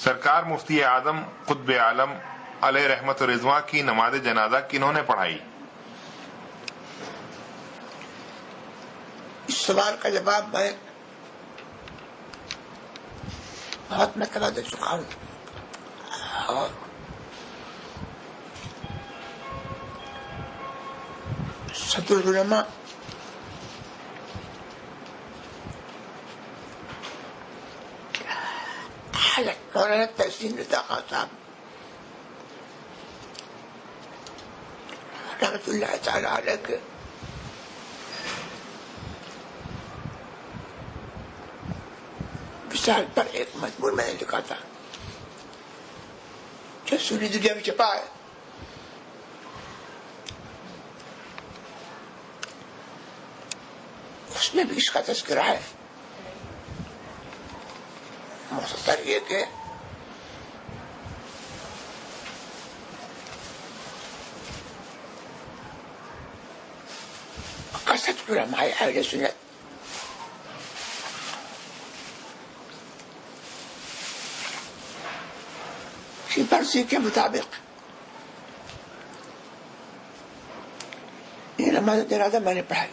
سرکار مفتی اعظم قطب عالم علیہ رحمت و رضوان کی نماز جنازہ کنہوں نے پڑھائی؟ اس سوال کا جواب میں بہت مرتبہ دے چکا ہوں، اور صدر العلماء حضرت مولانا تحسین رضا خان صاحب رحمۃ اللہ تعالی علیہ کے وصال پر ایک مضمون میں نے لکھا تھا جو سوری دنیا میں چھپا ہے. اس میں بھی اس کا تذکرہ ہے. مختصر یہ کہ کثرت علماء اہل سنت کی مرضی کے مطابق یہ نماز جنازہ میں نے پڑھائی.